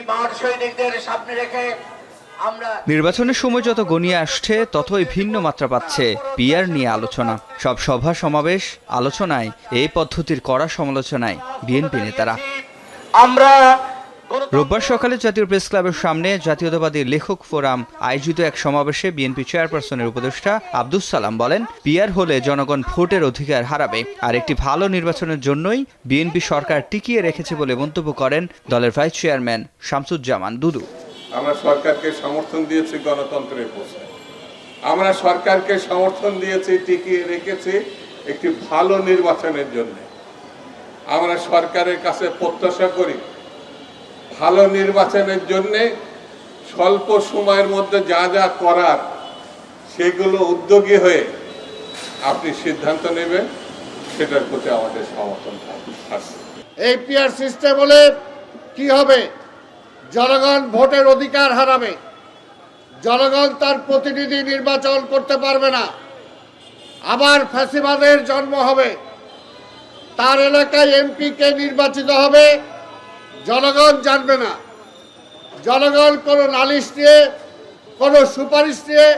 বীর সৈনিকদের সামনে রেখে নির্বাচনের সময় যত গনিয়ে আসছে ততই ভিন্ন মাত্রা পাচ্ছে পিআর নিয়ে আলোচনা। সব সভা সমাবেশ আলোচনায় এই পদ্ধতির কড়া সমালোচনায় বিএনপি নেতারা। রোববার সকালে জাতীয় প্রেস ক্লাবের সামনে জাতীয়তাবাদী লেখক ফোরাম আয়োজিত এক সমাবেশে বিএনপি চেয়ারপারসনের উপদেষ্টা আব্দুস সালাম বলেন, পিআর হলে জনগণ ভোটের অধিকার হারাবে, আর একটি ভালো নির্বাচনের জন্যই বিএনপি সরকার টিকিয়ে রেখেছে বলে মন্তব্য করেন দলের ভাইস চেয়ারম্যান শামসুজ্জামান দুদু। আমরা সরকারকে সমর্থন দিয়েছি গণতন্ত্রের প্রশ্নে, আমরা সরকারকে সমর্থন দিয়েছি টিকিয়ে রেখেছি একটি ভালো নির্বাচনের জন্য। আমরা সরকারের কাছে প্রত্যাশা করি ভালো নির্বাচনের জন্য স্বল্প সময়ের মধ্যে যা যা করার সেগুলো উদ্যোগী হয়ে আপনি সিদ্ধান্ত নেবেন, সেটার প্রতি আমাদের সমর্থন আছে। এই পিআর সিস্টেম হলে কি হবে? জনগণ ভোটের অধিকার হারাবে, জনগণ তার প্রতিনিধি নির্বাচন করতে পারবে না, আবার ফ্যাসিবাদের জন্ম হবে। তার এলাকায় এমপিকে নির্বাচিত হবে, জনগণ জানবে না। জনগণ কোনো নালিশ নিয়ে কোনো সুপারিশ নিয়ে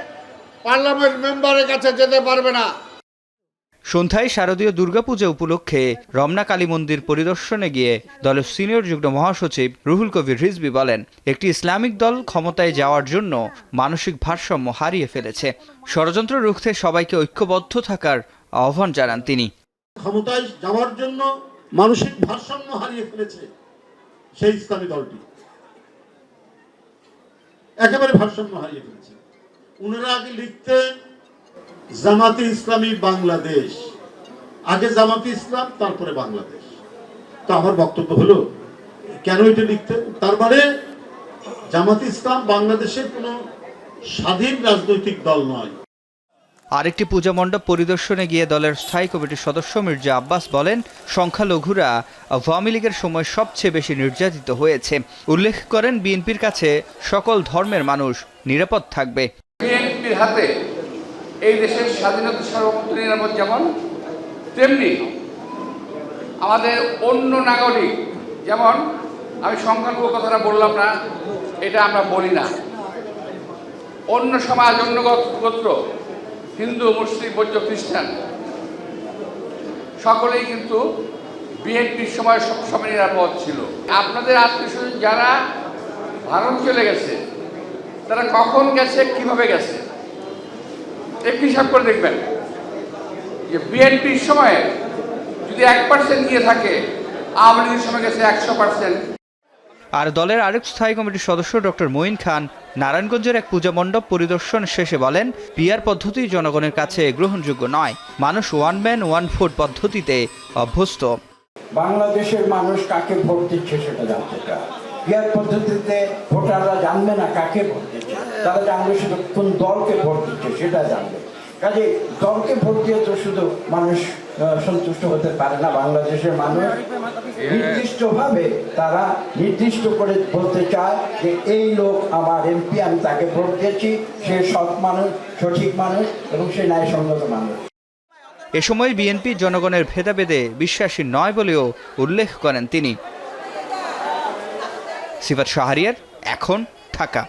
পার্লামেন্ট মেম্বারের কাছে যেতে পারবে না। সন্ধ্যায় শারদীয় দুর্গাপূজা উপলক্ষে রমনা কালী মন্দির পরিদর্শনে গিয়ে দলের সিনিয়র যুগ্ম মহাসচিব রুহুল কবির রিজভী বলেন, একটি ইসলামিক দল ক্ষমতায় যাওয়ার জন্য মানসিক ভারসাম্য হারিয়ে ফেলেছে। ষড়যন্ত্র রুখতে সবাইকে ঐক্যবদ্ধ থাকার আহ্বান জানান তিনি। ক্ষমতায় যাওয়ার জন্য মানসিক ভারসাম্য হারিয়ে ফেলেছে সেই ইসলামী দলটি, একেবারে ভারসাম্য হারিয়ে ফেলেছে। উনারা আগে লিখতেন জামাতে ইসলামী বাংলাদেশ, আগে জামাতে ইসলাম তারপরে বাংলাদেশ। তো আমার বক্তব্য হলো, কেন এটা লিখতেন? তার মানে জামাতে ইসলাম বাংলাদেশের কোনো স্বাধীন রাজনৈতিক দল নয়। আরেকটি পূজা মণ্ডপ পরিদর্শনে গিয়ে দলের স্থায়ী কমিটির সদস্য মির্জা আব্বাস বলেন, সংখ্যালঘুরা আওয়ামী লীগের সময় সবচেয়ে বেশি নির্যাতিত হয়েছে। উল্লেখ করেন, বিএনপির কাছে সকল ধর্মের মানুষ নিরাপদ থাকবে। বিএনপির হাতে এই দেশের স্বাধীনতা সার্বভৌমত্ব নিরাপদ যেমন, তেমনি আমাদের অন্য নাগরিক, যেমন আমি সংখ্যালঘু কথাটা বললাম না, এটা আমরা বলি না, অন্য সমাজ, অন্য গোত্র, হিন্দু, মুসলিম, বৌদ্ধ, খ্রিস্টান সকলেই কিন্তু বিএনপির সময় সবসময় নিরাপদ ছিল। আপনাদের আত্মীয়স্বজন যারা ভারত চলে গেছে, তারা কখন গেছে, কিভাবে গেছে, একটু হিসাব করে দেখবেন যে বিএনপির সময়ে যদি 1% নিয়ে থাকে, আওয়ামী লীগের সময় গেছে 100%। আর দলের আরেক স্থায়ী কমিটির সদস্য ডক্টর মঈন খান নারায়ণগঞ্জের এক পূজা মণ্ডপ পরিদর্শন শেষে বলেন, পিআর পদ্ধতি জনগণের কাছে গ্রহণযোগ্য নয়। মানুষ ওয়ান ম্যান ওয়ান ভোট পদ্ধতিতে অভ্যস্ত। বাংলাদেশের মানুষ কাকে ভোট দিচ্ছে সেটা জানতে চায়। পিআর পদ্ধতিতে ভোটাররা জানবে না কাকে ভোট দিচ্ছে, তারা জানবে শুধু কোন দলকে ভোট দিচ্ছে সেটা জানবে। কাজে দলকে ভোট দিয়ে তো শুধু মানুষ সন্তুষ্ট হতে পারে না। বাংলাদেশের মানুষ নির্দিষ্টভাবে তারা নির্দিষ্ট করে বলতে চায় যে এই লোক আমার এমপি, আমি তাকে ভোট দিয়েছি, সে সৎ মানুষ, সঠিক মানুষ এবং সে ন্যায়সঙ্গত মানুষ। এ সময় বিএনপি জনগণের ভেদাভেদে বিশ্বাসী নয় বলেও উল্লেখ করেন তিনি। সিফাত শাহরিয়ার, এখন, ঢাকা।